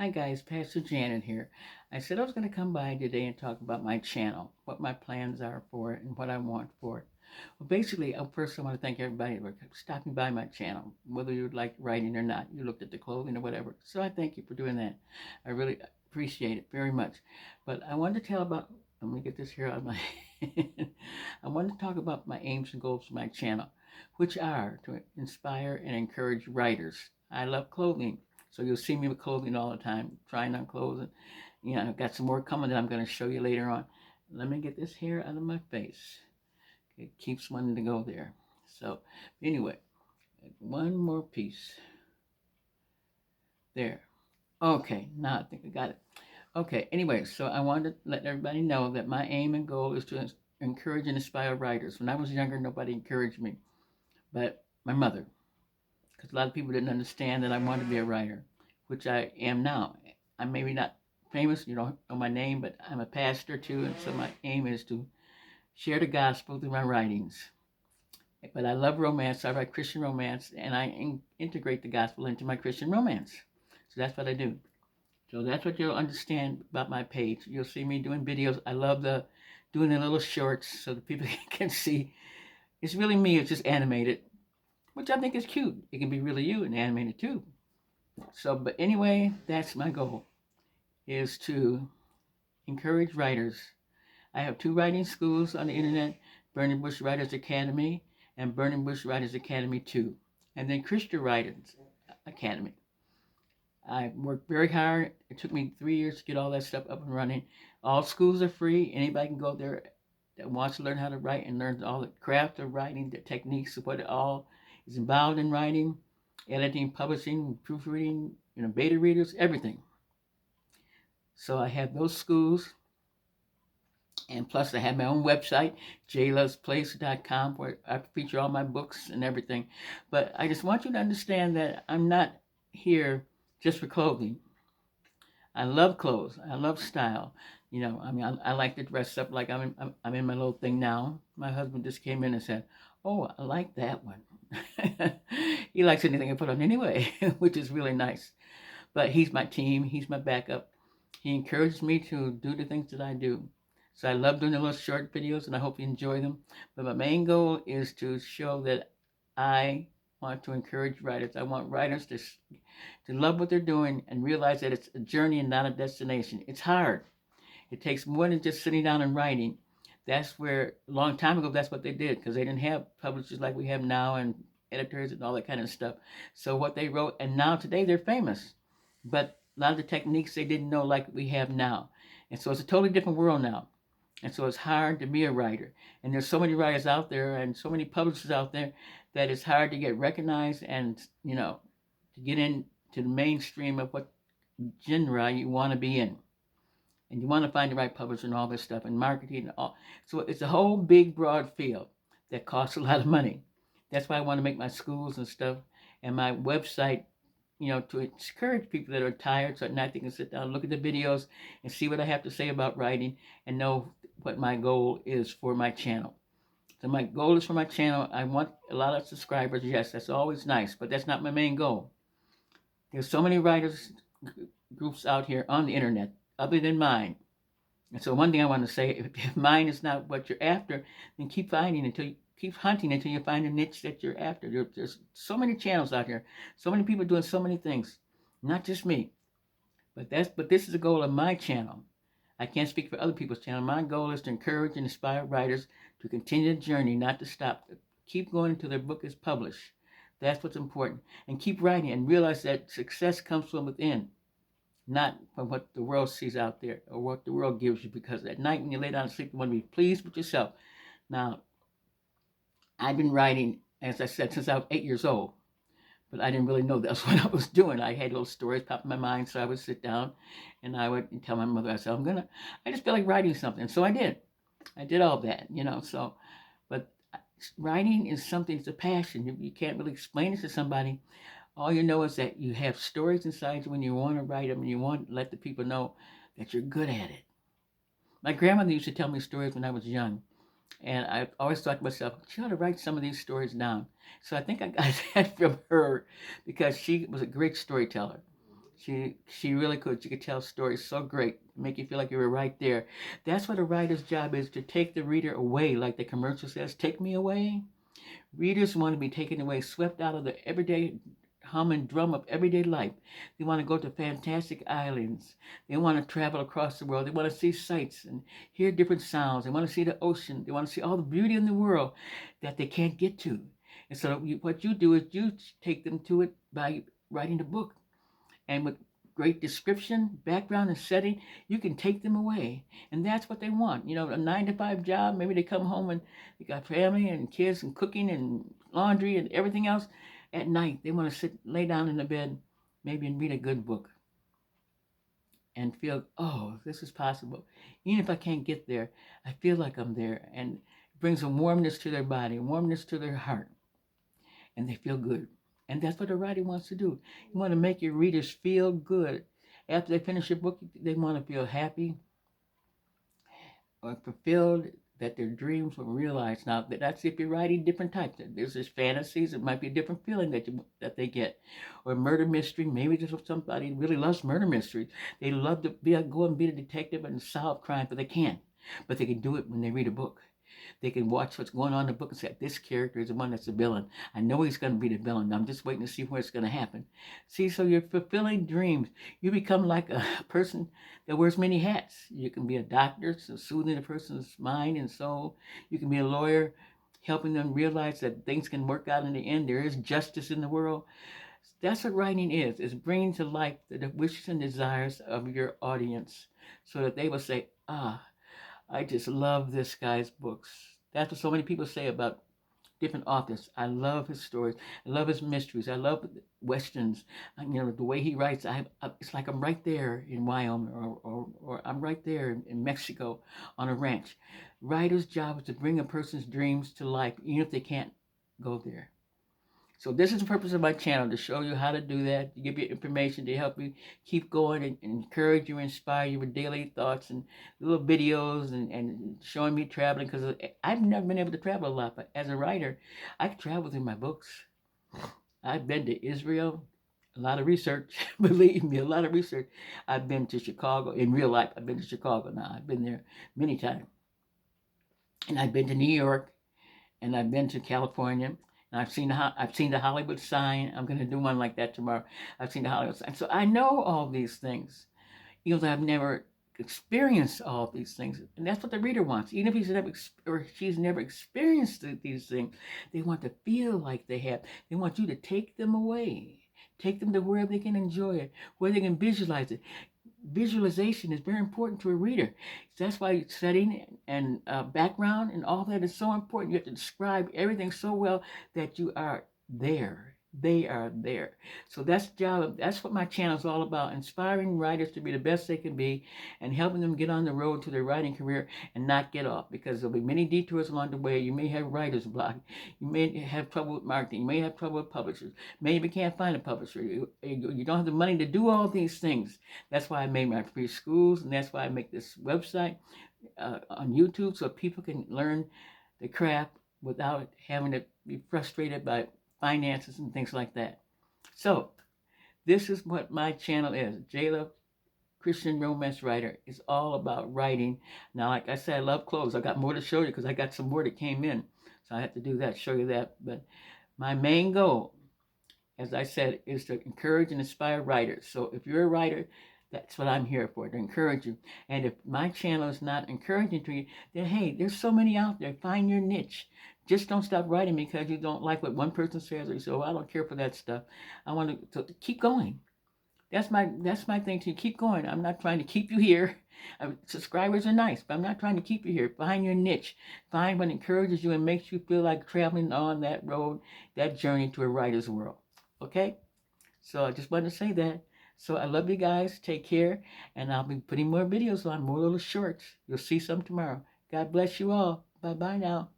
Hi guys, Pastor Janet here. I said I was going to come by today and talk about my channel, what my plans are for it, and what I want for it. Well, basically, first I want to thank everybody for stopping by my channel, whether you like writing or not. You looked at the clothing or whatever. So I thank you for doing that. I really appreciate it very much. But I wanted to tell about, let me get this here out of my I wanted to talk about my aims and goals for my channel, which are to inspire and encourage writers. I love clothing. So you'll see me with clothing all the time, trying on clothes. I've got some more coming that I'm going to show you later on. Let me get this hair out of my face. It keeps wanting to go there. So anyway, one more piece. There. Okay, now I think I got it. Okay, anyway, so I wanted to let everybody know that my aim and goal is to encourage and inspire writers. When I was younger, nobody encouraged me, but my mother, because a lot of people didn't understand that I wanted to be a writer, which I am now. I'm maybe not famous, you don't know my name, but I'm a pastor too, and so my aim is to share the gospel through my writings. But I love romance, so I write Christian romance, and I integrate the gospel into my Christian romance. So that's what I do. So that's what you'll understand about my page. You'll see me doing videos. I love doing the little shorts so that people can see. It's really me, it's just animated, which I think is cute. It can be really you and animated too. So, but anyway, that's my goal, is to encourage writers. I have two writing schools on the internet, Burning Bush Writers Academy and Burning Bush Writers Academy 2, and then Christian Writers Academy. I worked very hard. It took me 3 years to get all that stuff up and running. All schools are free. Anybody can go there that wants to learn how to write and learn all the craft of writing, the techniques of what it all is involved in writing, editing, publishing, proofreading, beta readers, everything. So I have those schools. And plus, I have my own website, jlovesplace.com, where I feature all my books and everything. But I just want you to understand that I'm not here just for clothing. I love clothes. I love style. I like to dress up like I'm in my little thing now. My husband just came in and said, "Oh, I like that one." He likes anything I put on anyway, which is really nice. But he's my team. He's my backup. He encourages me to do the things that I do. So I love doing the little short videos, and I hope you enjoy them. But my main goal is to show that I want to encourage writers. I want writers to love what they're doing and realize that it's a journey and not a destination. It's hard. It takes more than just sitting down and writing. That's where, a long time ago, that's what they did, because they didn't have publishers like we have now and editors and all that kind of stuff. So what they wrote, and now today they're famous. But a lot of the techniques they didn't know like we have now. And so it's a totally different world now. And so it's hard to be a writer. And there's so many writers out there and so many publishers out there that it's hard to get recognized and, to get into the mainstream of what genre you want to be in. And you want to find the right publisher and all this stuff and marketing and all. So it's a whole big, broad field that costs a lot of money. That's why I want to make my schools and stuff and my website, to encourage people that are tired so at night they can sit down, look at the videos, and see what I have to say about writing and know what my goal is for my channel. So my goal is for my channel. I want a lot of subscribers. Yes, that's always nice, but that's not my main goal. There's so many writers groups out here on the internet other than mine. And so one thing I want to say, if mine is not what you're after, then keep hunting until you find a niche that you're after. There's so many channels out here, so many people doing so many things, not just me. But this is the goal of my channel. I can't speak for other people's channel. My goal is to encourage and inspire writers to continue the journey, not to stop. Keep going until their book is published. That's what's important. And keep writing and realize that success comes from within, not from what the world sees out there or what the world gives you. Because at night when you lay down to sleep, you want to be pleased with yourself. Now, I've been writing, as I said, since I was 8 years old. But I didn't really know that's what I was doing. I had little stories pop in my mind, so I would sit down and I would tell my mother, I said, I just feel like writing something. So I did. I did all that, so, but writing is something, it's a passion. You can't really explain it to somebody. All you know is that you have stories inside you when you want to write them and you want to let the people know that you're good at it. My grandmother used to tell me stories when I was young. And I always thought to myself, she ought to write some of these stories down. So I think I got that from her because she was a great storyteller. She really could. She could tell stories so great, make you feel like you were right there. That's what a writer's job is, to take the reader away, like the commercial says, "Take me away." Readers want to be taken away, swept out of the everyday hum and drum of everyday life. They want to go to fantastic islands. They want to travel across the world. They want to see sights and hear different sounds. They want to see the ocean. They want to see all the beauty in the world that they can't get to. And so what you do is you take them to it by writing a book. And with great description, background, and setting, you can take them away. And that's what they want. You know, a 9 to 5 job, maybe they come home and they got family and kids and cooking and laundry and everything else. At night, they want to lay down in the bed, maybe, and read a good book and feel, oh, this is possible. Even if I can't get there, I feel like I'm there. And it brings a warmness to their body, a warmness to their heart, and they feel good. And that's what a writer wants to do. You want to make your readers feel good. After they finish your book, they want to feel happy or fulfilled, that their dreams were realized. Now, that's if you're writing different types. There's just fantasies. It might be a different feeling that they get. Or murder mystery. Maybe there's somebody really loves murder mysteries. They love to go and be a detective and solve crime, but they can't. But they can do it when they read a book. They can watch what's going on in the book and say, this character is the one that's the villain. I know he's going to be the villain. I'm just waiting to see where it's going to happen. See, so you're fulfilling dreams. You become like a person that wears many hats. You can be a doctor, so soothing a person's mind and soul. You can be a lawyer, helping them realize that things can work out in the end. There is justice in the world. That's what writing is bringing to life the wishes and desires of your audience so that they will say, I just love this guy's books. That's what so many people say about different authors. I love his stories. I love his mysteries. I love westerns. You know, the way he writes, it's like I'm right there in Wyoming or I'm right there in Mexico on a ranch. Writer's job is to bring a person's dreams to life, even if they can't go there. So this is the purpose of my channel, to show you how to do that, to give you information to help you keep going and encourage you, inspire you with daily thoughts and little videos and showing me traveling, because I've never been able to travel a lot, but as a writer, I can travel through my books. I've been to Israel, a lot of research, believe me, a lot of research. I've been to Chicago, in real life, I've been to Chicago now. I've been there many times. And I've been to New York, and I've been to California. And I've seen the Hollywood sign. I'm going to do one like that tomorrow. I've seen the Hollywood sign. So I know all these things, even though I've never experienced all these things. And that's what the reader wants. Even if he's never or she's never experienced these things, they want to feel like they have. They want you to take them away. Take them to where they can enjoy it, where they can visualize it. Visualization is very important to a reader. That's why setting and background and all that is so important. You have to describe everything so well that you are there. They are there. So that's the job. That's what my channel is all about: inspiring writers to be the best they can be, and helping them get on the road to their writing career and not get off. Because there'll be many detours along the way. You may have writer's block. You may have trouble with marketing. You may have trouble with publishers. Maybe you can't find a publisher. You don't have the money to do all these things. That's why I made my free schools, and that's why I make this website on YouTube, so people can learn the craft without having to be frustrated by finances and things like that. So this is what my channel is. Jayla, Christian Romance Writer. It's all about writing. Now, like I said, I love clothes. I got more to show you because I got some more that came in. So I have to do that, show you that. But my main goal, as I said, is to encourage and inspire writers. So if you're a writer, that's what I'm here for, to encourage you. And if my channel is not encouraging to you, then hey, there's so many out there. Find your niche. Just don't stop writing because you don't like what one person says, or you say, oh, I don't care for that stuff. I want to keep going. That's my thing, to keep going. I'm not trying to keep you here. Subscribers are nice, but I'm not trying to keep you here. Find your niche. Find what encourages you and makes you feel like traveling on that road, that journey to a writer's world. Okay? So I just wanted to say that. So I love you guys. Take care. And I'll be putting more videos on, more little shorts. You'll see some tomorrow. God bless you all. Bye-bye now.